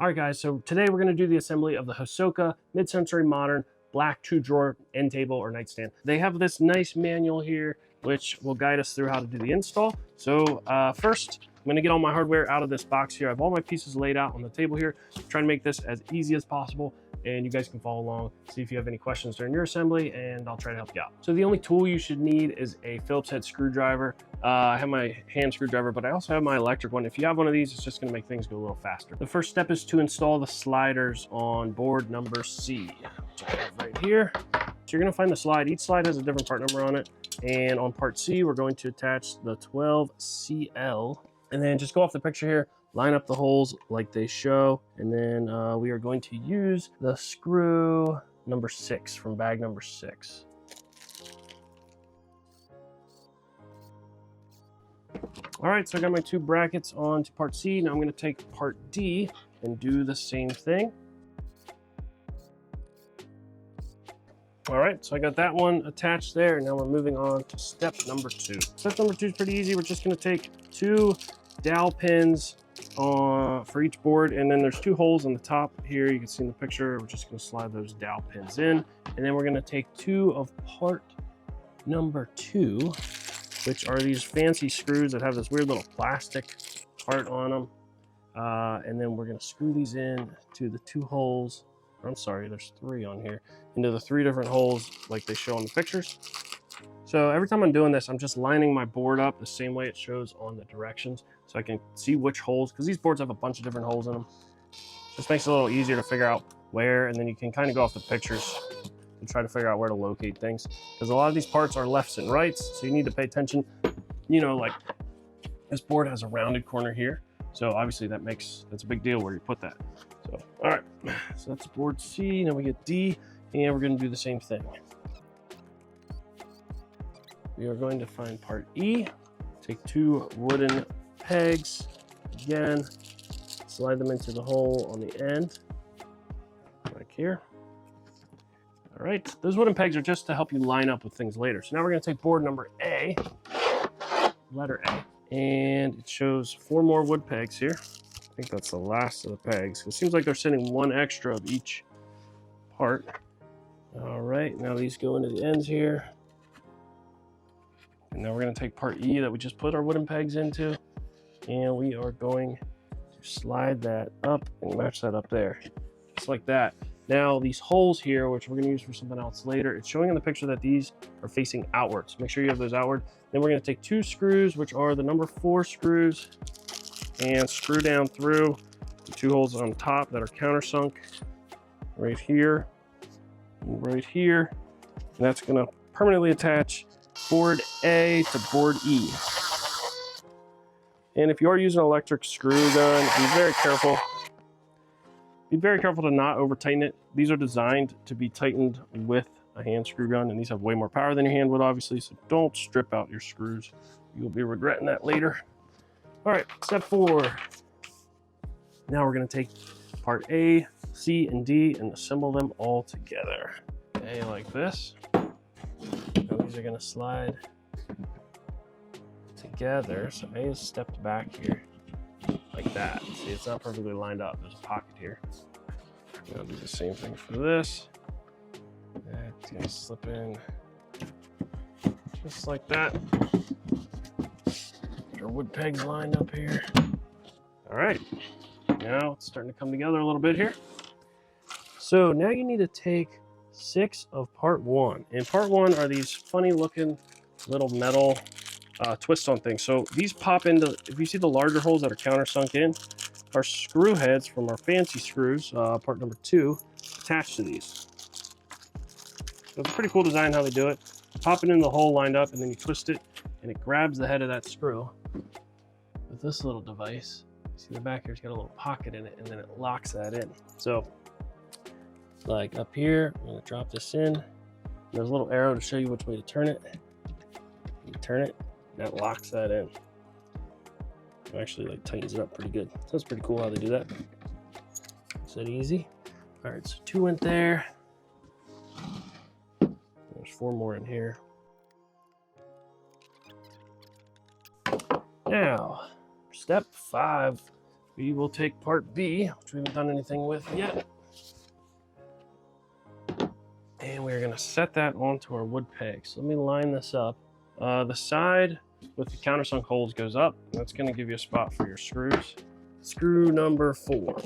All right, guys, so today we're going to do the assembly of the Hoseoka mid-century modern black 2-drawer end table or nightstand. They have this nice manual here which will guide us through how to do the install. So first, I'm going to get all my hardware out of this box here. I have all my pieces laid out on the table here. Trying to make this as easy as possible, and you guys can follow along, see if you have any questions during your assembly, and I'll try to help you out. So the only tool you should need is a Phillips head screwdriver. I have my hand screwdriver, but I also have my electric one. If you have one of these, it's just gonna make things go a little faster. The first step is to install the sliders on board number C, which I have right here. So you're gonna find the slide. Each slide has a different part number on it. And on part C, we're going to attach the 12CL, and then just go off the picture here, line up the holes like they show, and then we are going to use the screw number 6 from bag number 6. All right, so I got my 2 brackets on to part C. Now I'm going to take part D and do the same thing. All right, so I got that one attached there. Now we're moving on to step number 2. Step number 2 is pretty easy. We're just going to take 2 dowel pins for each board, and then there's 2 holes on the top here. You can see in the picture. We're just going to slide those dowel pins in, and then we're going to take 2 of part number 2, which are these fancy screws that have this weird little plastic part on them, and then we're going to screw these in to the 2 holes. I'm sorry, there's 3 on here, into the 3 different holes like they show on the pictures. So every time I'm doing this, I'm just lining my board up the same way it shows on the directions, so I can see which holes, because these boards have a bunch of different holes in them. Just makes it a little easier to figure out where, and then you can kind of go off the pictures and try to figure out where to locate things, because a lot of these parts are lefts and rights, so you need to pay attention. You know, like this board has a rounded corner here, so obviously that's a big deal where you put that. So, all right, so that's board C. Now we get D, and we're going to do the same thing. We are going to find part E, take 2 wooden pegs, again, slide them into the hole on the end, like here. All right, those wooden pegs are just to help you line up with things later. So now we're going to take board number A, letter A, and it shows 4 more wood pegs here. I think that's the last of the pegs. It seems like they're sending 1 extra of each part. All right, now these go into the ends here. And now we're going to take part E that we just put our wooden pegs into, and we are going to slide that up and match that up there, just like that. Now these holes here, which we're going to use for something else later, it's showing in the picture that these are facing outwards. Make sure you have those outward. Then we're going to take 2 screws, which are the number 4 screws, and screw down through the 2 holes on top that are countersunk, right here and right here. And that's going to permanently attach board A to board E. And if you are using an electric screw gun, be very careful. Be very careful to not over tighten it. These are designed to be tightened with a hand screw gun, and these have way more power than your hand would, obviously, so don't strip out your screws. You'll be regretting that later. All right, step 4. Now we're going to take part A, C, and D and assemble them all together. Okay, like this. Now these are going to slide together. So A is stepped back here, like that. See, it's not perfectly lined up. There's a pocket here. I'll do the same thing for this. That's going to slip in just like that. Our wood pegs lined up here. All right, now it's starting to come together a little bit here. So now you need to take 6 of part 1. And part 1 are these funny looking little metal twist on things. So these pop into, if you see the larger holes that are countersunk in, are screw heads from our fancy screws, part number 2, attached to these. So it's a pretty cool design how they do it. Pop it in the hole lined up, and then you twist it, and it grabs the head of that screw with this little device. See the back here's got a little pocket in it, and then it locks that in. So like up here, I'm gonna drop this in. There's a little arrow to show you which way to turn it. You turn it, and that locks that in. It actually like tightens it up pretty good. So that's pretty cool how they do that. Is that easy? All right, so 2 went there. There's 4 more in here. Now, step 5 we will take part B, which we haven't done anything with yet. And we're gonna set that onto our wood peg. So let me line this up. The side with the countersunk holes goes up. That's gonna give you a spot for your screws. Screw number 4.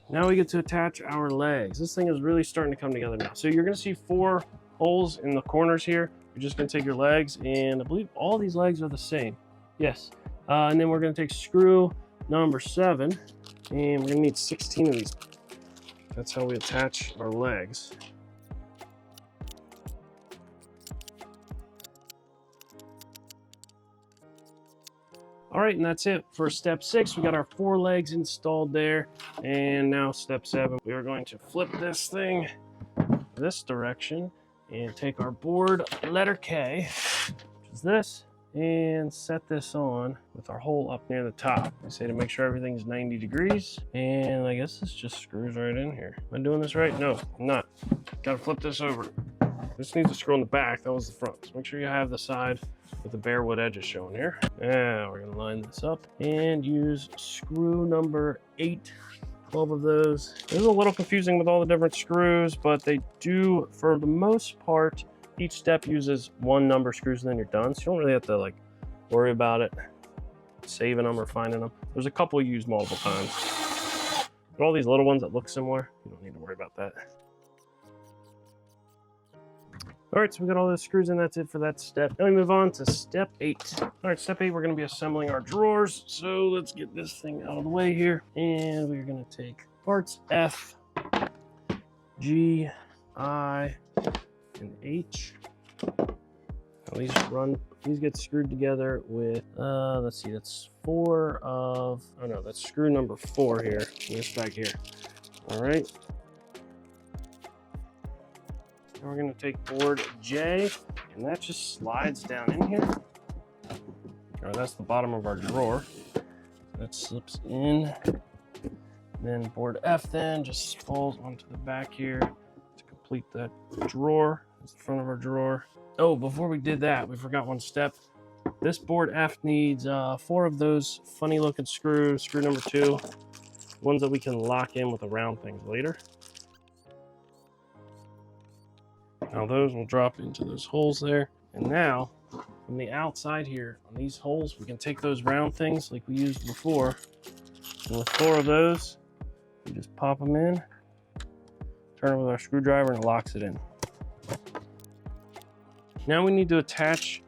Now we get to attach our legs. This thing is really starting to come together now. So you're gonna see 4 holes in the corners here. You're just gonna take your legs, and I believe all these legs are the same. Yes. And then we're gonna take screw number 7, and we're gonna need 16 of these. That's how we attach our legs. All right, and that's it for step 6. We got our 4 legs installed there. And now step 7, we are going to flip this thing this direction and take our board letter K, which is this, and set this on with our hole up near the top. I say to make sure everything's 90 degrees. And I guess this just screws right in here. Am I doing this right? No, I'm not. Gotta flip this over. This needs to screw on the back. That was the front. So make sure you have the side with the bare wood edges showing here. Now we're gonna line this up and use screw number 8. 12 of those. This is a little confusing with all the different screws, but they do, for the most part, each step uses 1 number of screws and then you're done. So you don't really have to like worry about it, saving them or finding them. There's a couple you use multiple times. But all these little ones that look similar, you don't need to worry about that. All right, so we got all those screws in. That's it for that step. Now we move on to step 8. All right, step 8, we're gonna be assembling our drawers. So let's get this thing out of the way here. And we're gonna take parts F, G, I, and H. Now these get screwed together with, let's see, that's 4 of, oh no, that's screw number 4 here. This back here. All right. Now we're gonna take board J, and that just slides down in here. All right, that's the bottom of our drawer. That slips in. Then board F then just falls onto the back here to complete that drawer. That's the front of our drawer. Oh, before we did that, we forgot one step. This board F needs 4 of those funny looking screws, screw number 2, ones that we can lock in with the round things later. Now those will drop into those holes there. And now, from the outside here, on these holes, we can take those round things like we used before. And with 4 of those, we just pop them in, turn it with our screwdriver, and it locks it in. Now we need to attach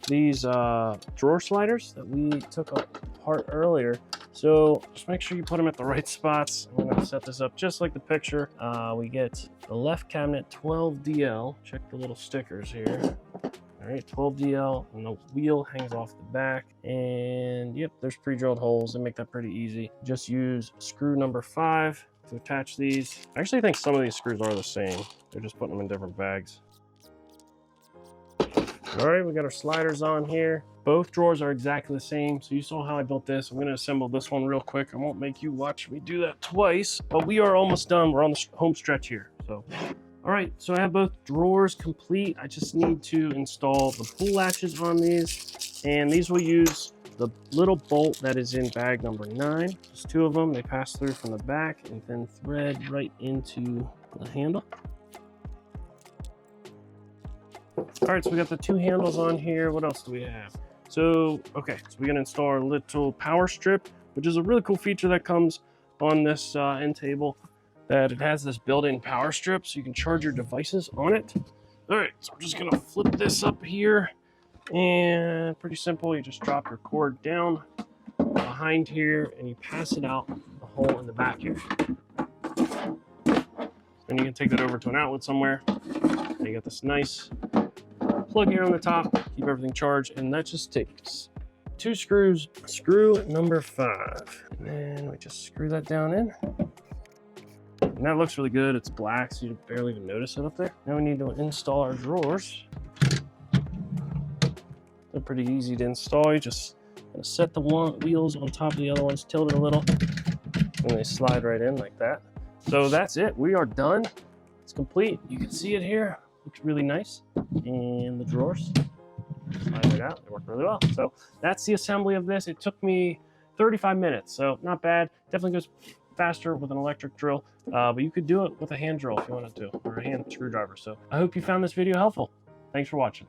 these drawer sliders that we took apart earlier. So just make sure you put them at the right spots. I'm gonna set this up just like the picture. We get the left cabinet 12DL. Check the little stickers here. All right, 12DL, and the wheel hangs off the back. And yep, there's pre-drilled holes. They make that pretty easy. Just use screw number 5 to attach these. I actually think some of these screws are the same. They're just putting them in different bags. All right, we got our sliders on here. Both drawers are exactly the same. So you saw how I built this. I'm gonna assemble this one real quick. I won't make you watch me do that twice, but we are almost done. We're on the home stretch here. So, all right, so I have both drawers complete. I just need to install the pull latches on these. And these will use the little bolt that is in bag number 9. There's 2 of them. They pass through from the back and then thread right into the handle. All right, so we got the 2 handles on here. What else do we have? So, okay, so we're gonna install our little power strip, which is a really cool feature that comes on this end table, that it has this built-in power strip so you can charge your devices on it. All right, so we're just gonna flip this up here, and pretty simple. You just drop your cord down behind here and you pass it out the hole in the back here. And you can take that over to an outlet somewhere. And you got this nice plug here on the top, keep everything charged, and that just takes 2 screws. Screw number 5, and then we just screw that down in. And that looks really good. It's black, so you barely even notice it up there. Now we need to install our drawers. They're pretty easy to install. You just gonna set the wheels on top of the other ones, tilt it a little, and they slide right in like that. So that's it. We are done. It's complete. You can see it here. Looks really nice. And the drawers slide right out. They work really well. So that's the assembly of this. It took me 35 minutes. So not bad. Definitely goes faster with an electric drill, but you could do it with a hand drill if you wanted to, or a hand screwdriver. So I hope you found this video helpful. Thanks for watching.